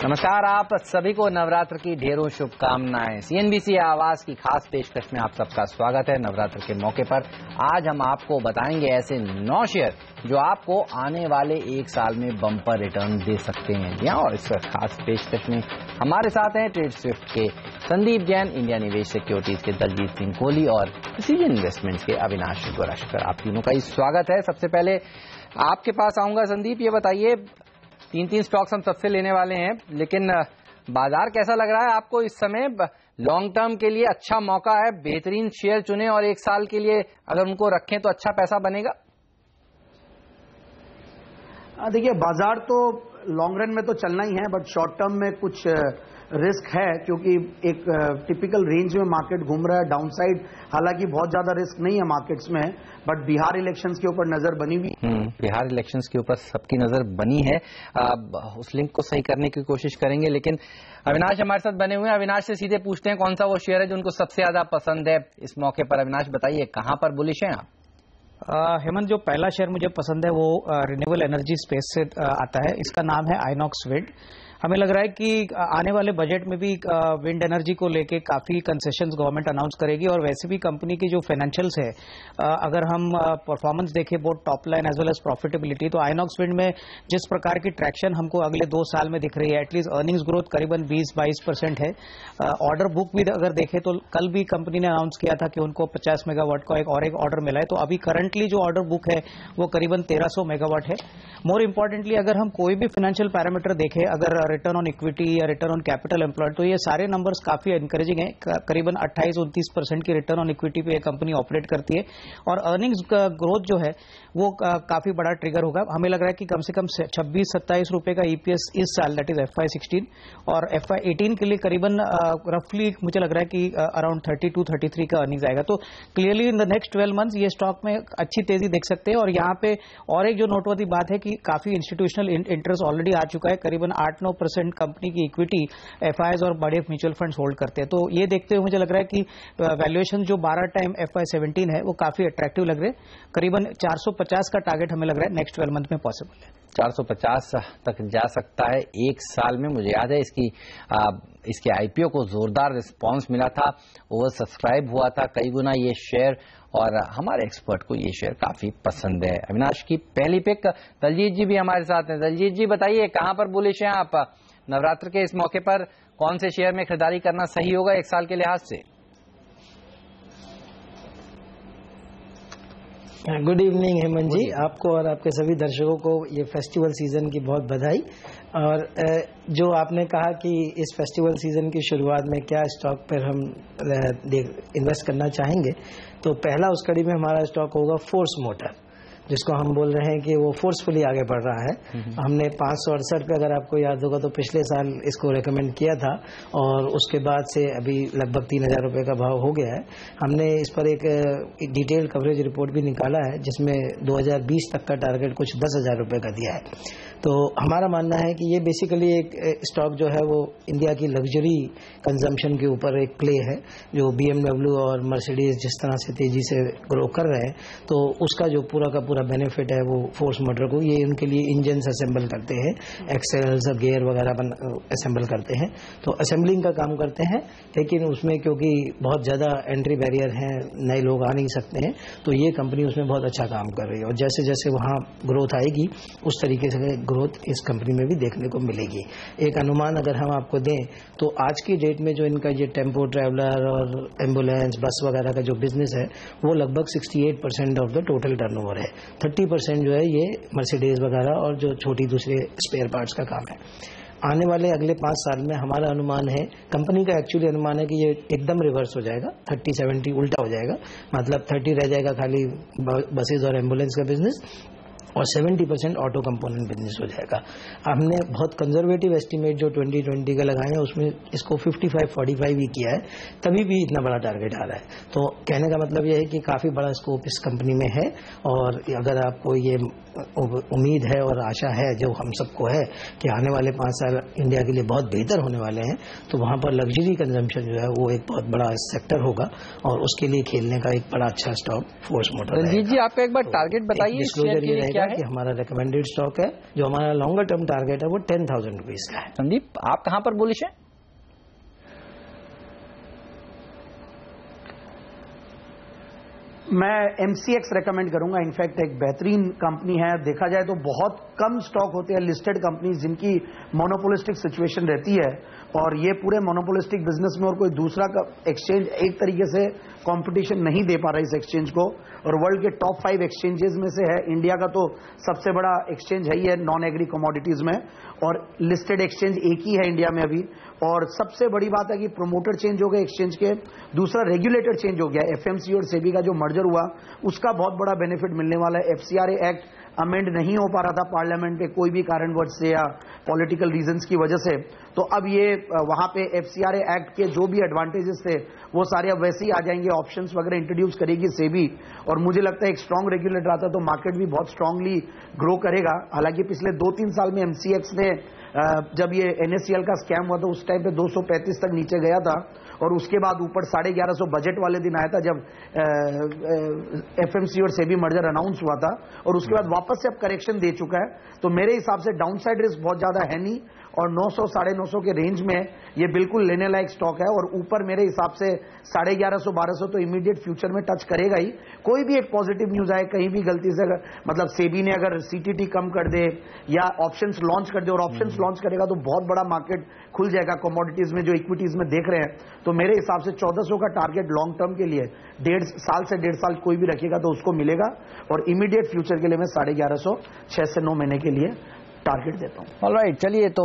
नमस्कार, आप सभी को नवरात्र की ढेरों शुभकामनाएं। सीएनबीसी आवाज की खास पेशकश में आप सबका स्वागत है। नवरात्र के मौके पर आज हम आपको बताएंगे ऐसे 9 शेयर जो आपको आने वाले 1 साल में बम्पर रिटर्न दे सकते हैं। और इस खास पेशकश में हमारे साथ हैं ट्रेड स्विफ्ट के संदीप जैन, इंडिया निवेश सिक्योरिटीज के दलजीत सिंह कोहली और प्रिसीजन इन्वेस्टमेंट्स के अविनाश गोरशकर। आप तीनों का ही स्वागत है। सबसे पहले आपके पास आऊंगा संदीप, ये बताइए 3 स्टॉक्स हम सबसे लेने वाले हैं, लेकिन बाजार कैसा लग रहा है आपको इस समय? लॉन्ग टर्म के लिए अच्छा मौका है, बेहतरीन शेयर चुने और 1 साल के लिए अगर उनको रखें तो अच्छा पैसा बनेगा। देखिए, बाजार तो लॉन्ग रन में तो चलना ही है, बट शॉर्ट टर्म में कुछ रिस्क है, क्योंकि एक टिपिकल रेंज में मार्केट घूम रहा है डाउनसाइड। हालांकि बहुत ज्यादा रिस्क नहीं है मार्केट्स में, बट बिहार इलेक्शंस के ऊपर नजर बनी हुई। बिहार इलेक्शंस के ऊपर सबकी नजर बनी है। उस लिंक को सही करने की कोशिश करेंगे, लेकिन अविनाश हमारे साथ बने हुए हैं। अविनाश से सीधे पूछते हैं कौन सा वो शेयर है जो उनको सबसे ज्यादा पसंद है इस मौके पर। अविनाश बताइए, कहां पर बुलिश हैं आप? हेमंत, जो पहला शेयर मुझे पसंद है वो रिन्यूएबल एनर्जी स्पेस से आता है। इसका नाम है आइनॉक्स विंड। हमें लग रहा है कि आने वाले बजट में भी विंड एनर्जी को लेके काफी कंसेशंस गवर्नमेंट अनाउंस करेगी, और वैसे भी कंपनी की जो फाइनेंशियल्स है, अगर हम परफॉर्मेंस देखें both top line as well as profitability, तो आइनॉक्स विंड में जिस प्रकार की ट्रैक्शन हमको अगले 2 साल में दिख रही है, एटलीस्ट अर्निंग्स ग्रोथ करीबन 20-22% है। ऑर्डर बुक भी अगर देखें तो कल भी कंपनी ने अनाउंस किया था कि उनको 50 मेगावाट का एक ऑर्डर मिला है। तो अभी करंटली जो ऑर्डर बुक है वो करीबन 1300 मेगावाट है। मोर इंपॉर्टेंटली, अगर हम कोई भी फाइनेंशियल पैरामीटर देखें, अगर रिटर्न ऑन इक्विटी या रिटर्न ऑन कैपिटल एम्प्लॉयड, तो ये सारे नंबर्स काफी एनकरेजिंग है। करीबन 28-29% की रिटर्न ऑन इक्विटी पे ये कंपनी ऑपरेट करती है, और अर्निंग्स का ग्रोथ जो है वो काफी बड़ा ट्रिगर होगा। हमें लग रहा है कि कम से कम 26-27 रुपए का ईपीएस इस साल, दैट इज FY16, और FY18 के लिए करीबन रफली मुझे लग रहा है कि अराउंड 32-33 का अर्निंग्स आएगा। तो clearly in the next 12 months ये स्टॉक में अच्छी तेजी देख सकते हैं। और यहाँ पे और एक जो नोटवर्दी बात है कि काफी इंस्टीट्यूशनल इंटरेस्ट ऑलरेडी आ चुका है। करीबन 8-9% कंपनी की इक्विटी एफआईआईज और बड़े म्यूचुअल फंड्स होल्ड करते हैं। तो ये देखते हुए मुझे लग रहा है कि वैल्यूएशन जो 12 टाइम FY17 है वो काफी अट्रैक्टिव लग रहे हैं। करीबन 450 का टारगेट हमें लग रहा है नेक्स्ट 12 मंथ में पॉसिबल है। 450 तक जा सकता है 1 साल में। मुझे याद है इसके आईपीओ को जोरदार रिस्पांस मिला था, ओवर सब्सक्राइब हुआ था कई गुना ये शेयर, और हमारे एक्सपर्ट को ये शेयर काफी पसंद है। अविनाश की पहली पिक। दलजीत जी भी हमारे साथ हैं। दलजीत जी बताइए, कहां पर बुलिश हैं आप? नवरात्र के इस मौके पर कौन से शेयर में खरीदारी करना सही होगा 1 साल के लिहाज से? गुड इवनिंग हेमंत जी, आपको और आपके सभी दर्शकों को ये फेस्टिवल सीजन की बहुत बधाई। और जो आपने कहा कि इस फेस्टिवल सीजन की शुरुआत में क्या स्टॉक पर हम इन्वेस्ट करना चाहेंगे, तो पहला उस कड़ी में हमारा स्टॉक होगा फोर्स मोटर, जिसको हम बोल रहे हैं कि वो फोर्सफुली आगे बढ़ रहा है। हमने 568 पे, अगर आपको याद होगा, तो पिछले साल इसको रेकमेंड किया था, और उसके बाद से अभी लगभग 3000 रुपये का भाव हो गया है। हमने इस पर एक डिटेल कवरेज रिपोर्ट भी निकाला है, जिसमें 2020 तक का टारगेट कुछ 10,000 रुपये का दिया है। तो हमारा मानना है कि ये बेसिकली एक स्टॉक जो है वो इंडिया की लग्जरी कंजम्पशन के ऊपर एक प्ले है। जो BMW और मर्सिडीज जिस तरह से तेजी से ग्रो कर रहे हैं, तो उसका जो पूरा का पूरा बेनिफिट है वो फोर्स मोटर को, ये उनके लिए इंजन्स असेंबल करते हैं, एक्सेल्स गियर वगैरह असेंबल करते हैं, तो असेंबलिंग का काम करते हैं। लेकिन उसमें क्योंकि बहुत ज़्यादा एंट्री बैरियर हैं, नए लोग आ नहीं सकते हैं, तो ये कंपनी उसमें बहुत अच्छा काम कर रही है। और जैसे जैसे वहाँ ग्रोथ आएगी, उस तरीके से ग्रोथ इस कंपनी में भी देखने को मिलेगी। एक अनुमान अगर हम आपको दें, तो आज की डेट में जो इनका ये टेम्पो ट्रैवलर और एम्बुलेंस बस वगैरह का जो बिजनेस है, वो लगभग 68% ऑफ द टोटल टर्नओवर है। 30% जो है ये मर्सिडीज वगैरह और जो छोटी दूसरे स्पेयर पार्ट्स का काम है। आने वाले अगले 5 साल में हमारा अनुमान है, कंपनी का एक्चुअली अनुमान है कि ये एकदम रिवर्स हो जाएगा, 30-70 उल्टा हो जाएगा। मतलब 30 रह जाएगा खाली बसेज और एम्बुलेंस का बिजनेस, और 70% ऑटो कंपोनेंट बिजनेस हो जाएगा। हमने बहुत कंजर्वेटिव एस्टीमेट जो 2020 का लगाए हैं, उसमें इसको 55-45 ही किया है, तभी भी इतना बड़ा टारगेट आ रहा है। तो कहने का मतलब यह है कि काफ़ी बड़ा स्कोप इस कंपनी में है। और अगर आपको ये उम्मीद है और आशा है, जो हम सबको है, कि आने वाले 5 साल इंडिया के लिए बहुत बेहतर होने वाले हैं, तो वहाँ पर लग्जरी कंजम्पशन जो है वो एक बहुत बड़ा सेक्टर होगा, और उसके लिए खेलने का एक बड़ा अच्छा स्टॉक फोर्स मोटर है। जी आपका एक बार टारगेट बताइए। डिस्क्लोजर ये रहेगा कि हमारा रिकमेंडेड स्टॉक है, जो हमारा लॉन्गर टर्म टारगेट है वो 10,000 रुपीज का है। संदीप, आप कहां पर बुलिश हैं? मैं MCX रेकमेंड करूंगा। इनफैक्ट एक बेहतरीन कंपनी है। देखा जाए तो बहुत कम स्टॉक होते हैं लिस्टेड कंपनीज जिनकी मोनोपोलिस्टिक सिचुएशन रहती है, और ये पूरे मोनोपोलिस्टिक बिजनेस में और कोई दूसरा एक्सचेंज एक तरीके से कंपटीशन नहीं दे पा रहा इस एक्सचेंज को, और वर्ल्ड के टॉप 5 एक्सचेंजेस में से है। इंडिया का तो सबसे बड़ा एक्सचेंज है ही है नॉन एग्री कमोडिटीज में, और लिस्टेड एक्सचेंज एक ही है इंडिया में अभी। और सबसे बड़ी बात है कि प्रोमोटर चेंज हो गए एक्सचेंज के, दूसरा रेगुलेटर चेंज हो गया। FMC और सेबी का जो मर्जर हुआ उसका बहुत बड़ा बेनिफिट मिलने वाला है। FCRA एक्ट अमेंड नहीं हो पा रहा था पार्लियामेंट के कोई भी कारणवश से या पॉलिटिकल रीजंस की वजह से, तो अब ये वहां पे FCRA एक्ट के जो भी एडवांटेजेस थे वो सारे अब वैसे ही आ जाएंगे। ऑप्शंस वगैरह इंट्रोड्यूस करेगी सेबी, और मुझे लगता है एक स्ट्रांग रेगुलेटर आता तो मार्केट भी बहुत स्ट्रांगली ग्रो करेगा। हालांकि पिछले 2-3 साल में MCX ने जब ये NSCL का स्कैम हुआ तो उस टाइम पे 235 तक नीचे गया था, और उसके बाद ऊपर 1150 बजट वाले दिन आया था जब FMC और सेबी मर्जर अनाउंस हुआ था, और उसके बाद वापस से अब करेक्शन दे चुका है। तो मेरे हिसाब से डाउनसाइड रिस्क बहुत ज्यादा है नहीं, और 900 950 के रेंज में ये बिल्कुल लेने लायक स्टॉक है। और ऊपर मेरे हिसाब से 1150 1200 तो इमीडिएट फ्यूचर में टच करेगा ही। कोई भी एक पॉजिटिव न्यूज आए कहीं भी गलती से, मतलब सेबी ने अगर CTT कम कर दे या ऑप्शंस लॉन्च कर दे, और ऑप्शंस लॉन्च करेगा तो बहुत बड़ा मार्केट खुल जाएगा कमोडिटीज में जो इक्विटीज में देख रहे हैं। तो मेरे हिसाब से 1400 का टारगेट लॉन्ग टर्म के लिए 1.5 साल से 1.5 साल कोई भी रखेगा तो उसको मिलेगा, और इमीडिएट फ्यूचर के लिए मैं 1150 6 से 9 महीने के लिए टारगेट देता हूं। ऑलराइट, चलिए तो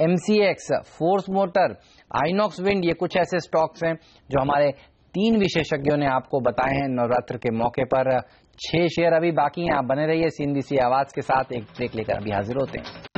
MCX, force motor, INOX wind, ये कुछ ऐसे स्टॉक्स हैं जो हमारे 3 विशेषज्ञों ने आपको बताए हैं नवरात्र के मौके पर। 6 शेयर अभी बाकी हैं, आप बने रहिए CNBC आवाज के साथ। एक ब्रेक लेकर अभी हाजिर होते हैं।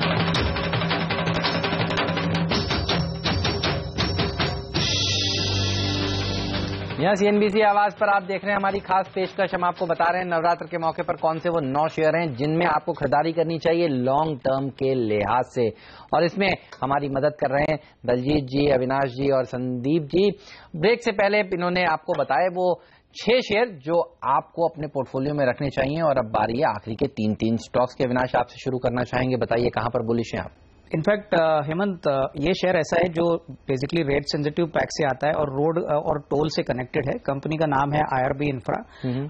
यहाँ CNBC आवाज पर आप देख रहे हैं हमारी खास पेशकश। हम आपको बता रहे हैं नवरात्र के मौके पर कौन से वो 9 शेयर हैं जिनमें आपको खरीदारी करनी चाहिए लॉन्ग टर्म के लिहाज से, और इसमें हमारी मदद कर रहे हैं बलजीत जी, अविनाश जी और संदीप जी। ब्रेक से पहले इन्होंने आपको बताए वो 6 शेयर जो आपको अपने पोर्टफोलियो में रखने चाहिए। और अब बारी है आखिरी के 3 स्टॉक्स के। अविनाश, आपसे शुरू करना चाहेंगे, बताइए कहां पर बुलिश हैं आप? इनफैक्ट हेमंत, ये शेयर ऐसा है जो बेसिकली रेट सेंसिटिव पैक से आता है और रोड और टोल से कनेक्टेड है। कंपनी का नाम है IRB इंफ्रा।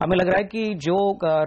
हमें लग रहा है कि जो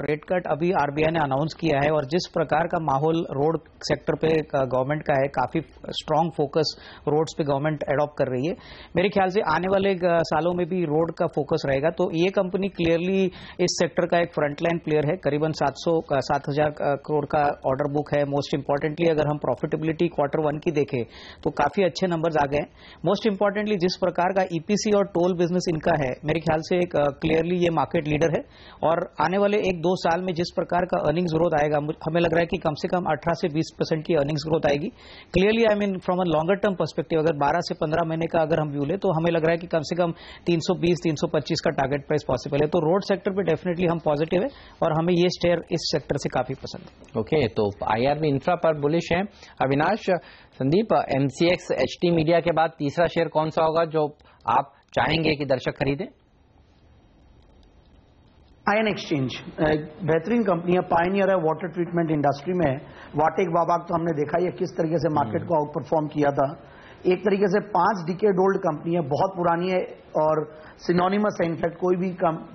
रेट कट अभी RBI ने अनाउंस किया है और जिस प्रकार का माहौल रोड सेक्टर पे गवर्नमेंट का है, काफी स्ट्रांग फोकस रोड्स पे गवर्नमेंट एडॉप्ट कर रही है। मेरे ख्याल से आने वाले सालों में भी रोड का फोकस रहेगा। तो ये कंपनी क्लियरली इस सेक्टर का एक फ्रंटलाइन प्लेयर है। करीबन 7,000 करोड़ का ऑर्डर बुक है। मोस्ट इंपॉर्टेंटली अगर हम प्रॉफिटेबिलिटी Q1 की देखें तो काफी अच्छे नंबर्स आ गए। मोस्ट इंपॉर्टेंटली जिस प्रकार का EPC और टोल बिजनेस इनका है, मेरे ख्याल से एक क्लियरली ये मार्केट लीडर है। और आने वाले 1-2 साल में जिस प्रकार का अर्निंग्स ग्रोथ आएगा, हमें लग रहा है कि कम से कम 18 से 20% की अर्निंग्स ग्रोथ आएगी। Clearly I mean from a longer term perspective, अगर 12 से 15 महीने का अगर हम व्यू ले तो हमें लग रहा है कि कम से कम 320-325 का टारगेट प्राइस पॉसिबल है। तो रोड सेक्टर पे डेफिनेटली हम पॉजिटिव है और हमें ये शेयर इस सेक्टर से काफी पसंद है। ओके, तो IRB इंफ्रा पर बुलिश है Avinash. Sandeep, MCX HT media के बाद तीसरा शेयर कौन सा होगा जो आप चाहेंगे कि दर्शक खरीदें? आयन एक्सचेंज बेहतरीन कंपनी है, पायनियर है वाटर ट्रीटमेंट इंडस्ट्री में। वाटेक वाबाक तो हमने देखा ही है किस तरीके से मार्केट को आउट परफॉर्म किया था। एक तरीके से 5 डिकेड ओल्ड कंपनी है, बहुत पुरानी है और सिनोनिमस है। इनफैक्ट कोई भी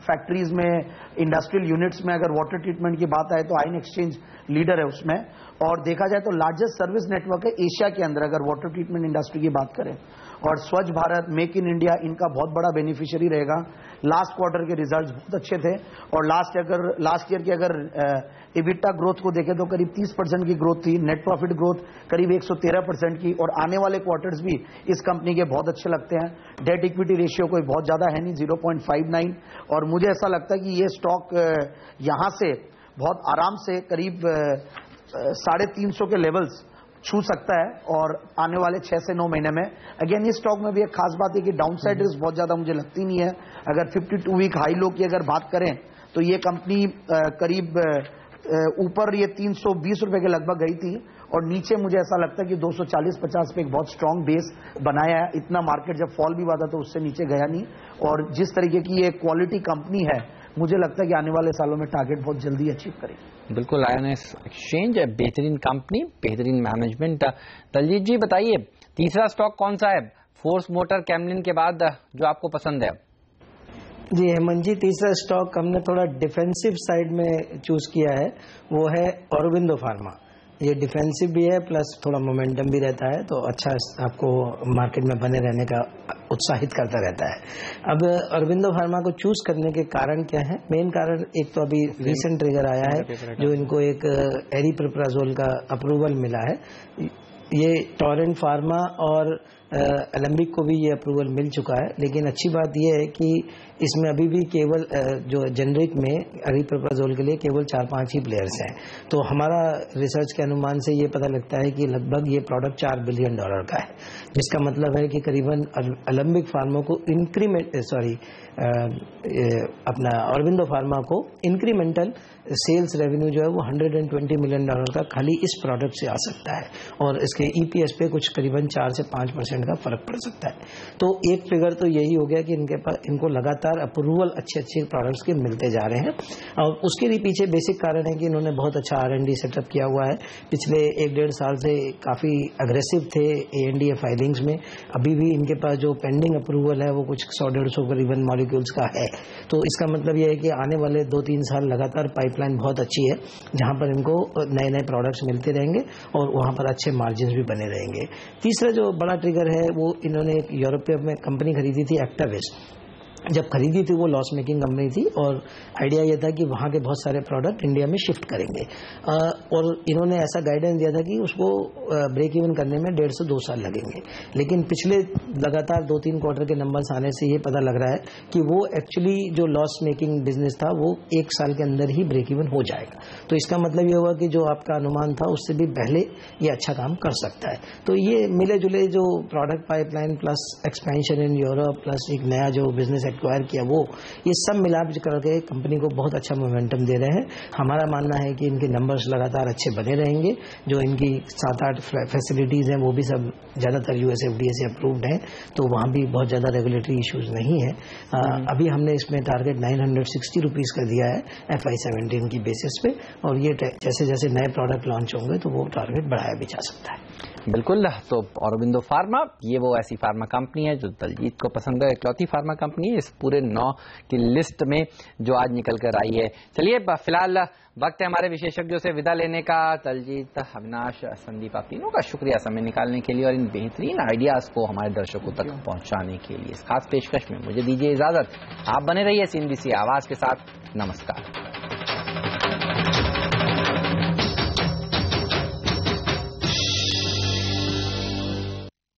फैक्ट्रीज में, इंडस्ट्रियल यूनिट्स में अगर वाटर ट्रीटमेंट की बात आए तो आयन एक्सचेंज लीडर है उसमें। और देखा जाए तो लार्जेस्ट सर्विस नेटवर्क है एशिया के अंदर अगर वाटर ट्रीटमेंट इंडस्ट्री की बात करें। और स्वच्छ भारत, मेक इन इंडिया इनका बहुत बड़ा बेनिफिशियरी रहेगा। लास्ट क्वार्टर के रिजल्ट्स बहुत अच्छे थे, और लास्ट ईयर की अगर EBITDA ग्रोथ को देखें तो करीब 30% की ग्रोथ थी। नेट प्रॉफिट ग्रोथ करीब 113% की, और आने वाले क्वार्टर्स भी इस कंपनी के बहुत अच्छे लगते हैं। डेट इक्विटी रेशियो कोई बहुत ज्यादा है नहीं, 0.59। और मुझे ऐसा लगता है कि ये स्टॉक यहां से बहुत आराम से करीब 350 के लेवल्स छू सकता है और आने वाले 6 से 9 महीने में। अगेन इस स्टॉक में भी एक खास बात है कि डाउनसाइड रिस्क बहुत ज्यादा मुझे लगती नहीं है। अगर 52 वीक हाई लो की अगर बात करें तो ये कंपनी करीब ऊपर ये 320 रुपए के लगभग गई थी, और नीचे मुझे ऐसा लगता है कि 240-50 पे एक बहुत स्ट्रांग बेस बनाया है। इतना मार्केट जब फॉल भी हुआ था तो उससे नीचे गया नहीं, और जिस तरीके की ये क्वालिटी कंपनी है मुझे लगता है कि आने वाले सालों में टारगेट बहुत जल्दी अचीव करेगी। बिल्कुल, आईएनएक्स एक्सचेंज बेहतरीन कंपनी, बेहतरीन मैनेजमेंट। दलजीत जी बताइए, तीसरा स्टॉक कौन सा है फोर्स मोटर कैमलिन के बाद जो आपको पसंद है? जी हेमंत जी, तीसरा स्टॉक हमने थोड़ा डिफेंसिव साइड में चूज किया है, वो है औरोबिंदो फार्मा। ये डिफेंसिव भी है प्लस थोड़ा मोमेंटम भी रहता है, तो अच्छा आपको मार्केट में बने रहने का उत्साहित करता रहता है। अब औरोबिंदो फार्मा को चूज करने के कारण क्या है? मेन कारण एक तो अभी रिसेंट ट्रिगर आया है, जो इनको एक एरिप्रोप्राजोल का अप्रूवल मिला है। ये टोरेंट फार्मा और एलेम्बिक को भी ये अप्रूवल मिल चुका है, लेकिन अच्छी बात यह है कि इसमें अभी भी केवल जो जेनरिक में एरिप्रोप्राजोल के लिए केवल 4-5 ही प्लेयर्स हैं। तो हमारा रिसर्च के अनुमान से ये पता लगता है कि लगभग ये प्रोडक्ट $4 बिलियन का है, जिसका मतलब है कि करीबन एलेम्बिक फार्मा को अपना औरोबिंदो फार्मा को इंक्रीमेंटल सेल्स रेवेन्यू जो है वो $120 मिलियन का खाली इस प्रोडक्ट से आ सकता है, और इसके ईपीएस पे कुछ करीबन 4 से 5% का फर्क पड़ सकता है। तो एक फिगर तो यही हो गया कि इनको लगातार अप्रूवल अच्छे प्रोडक्ट्स के मिलते जा रहे हैं, और उसके लिए पीछे बेसिक कारण है कि इन्होंने बहुत अच्छा R&D सेटअप किया हुआ है। पिछले 1-1.5 साल से काफी अग्रेसिव थे ANDA फाइलिंग्स में। अभी भी इनके पास जो पेंडिंग अप्रूवल है वो कुछ 100-150 करीबन मॉलिक्यूल्स का है। तो इसका मतलब यह है कि आने वाले 2-3 साल लगातार पाइपलाइन बहुत अच्छी है, जहां पर इनको नए प्रोडक्ट्स मिलते रहेंगे और वहां पर अच्छे मार्जिन भी बने रहेंगे। तीसरा जो बड़ा ट्रिगर है वो इन्होंने एक यूरोपीय में कंपनी खरीदी थी एक्टाविस। जब खरीदी थी वो लॉस मेकिंग कंपनी थी, और आइडिया यह था कि वहां के बहुत सारे प्रोडक्ट इंडिया में शिफ्ट करेंगे, और इन्होंने ऐसा गाइडेंस दिया था कि उसको ब्रेक इवन करने में 1.5 से 2 साल लगेंगे। लेकिन पिछले लगातार 2-3 क्वार्टर के नंबर्स आने से ये पता लग रहा है कि वो एक्चुअली जो लॉस मेकिंग बिजनेस था वो 1 साल के अंदर ही ब्रेक इवन हो जाएगा। तो इसका मतलब ये हुआ कि जो आपका अनुमान था उससे भी पहले ये अच्छा काम कर सकता है। तो ये मिले जुले जो product pipeline plus expansion in Europe plus एक नया जो बिजनेस एक्वायर किया, वो ये सब मिला करके कंपनी को बहुत अच्छा मोमेंटम दे रहे हैं। हमारा मानना है कि इनके नंबर्स लगातार अच्छे बने रहेंगे। जो इनकी 7-8 फैसिलिटीज हैं वो भी सब ज्यादातर US FDA से अप्रूव्ड हैं, तो वहां भी बहुत ज्यादा रेगुलेटरी इश्यूज नहीं है। अभी हमने इसमें टारगेट ₹960 का दिया है FY17 की बेसिस पे, और ये जैसे जैसे नए प्रोडक्ट लॉन्च होंगे तो वो टारगेट बढ़ाया भी जा सकता है। बिल्कुल, तो औरोबिंदो फार्मा ये वो ऐसी फार्मा कंपनी है जो दलजीत को पसंद है, इकलौती फार्मा कंपनी है इस पूरे 9 की लिस्ट में जो आज निकल कर आई है। चलिए फिलहाल वक्त है हमारे विशेषज्ञों से विदा लेने का। दलजीत, अविनाश, संदीप, आप तीनों का शुक्रिया समय निकालने के लिए और इन बेहतरीन आइडियाज को हमारे दर्शकों तक पहुंचाने के लिए। इस खास पेशकश में मुझे दीजिए इजाजत। आप बने रहिए CNBC आवाज के साथ। नमस्कार।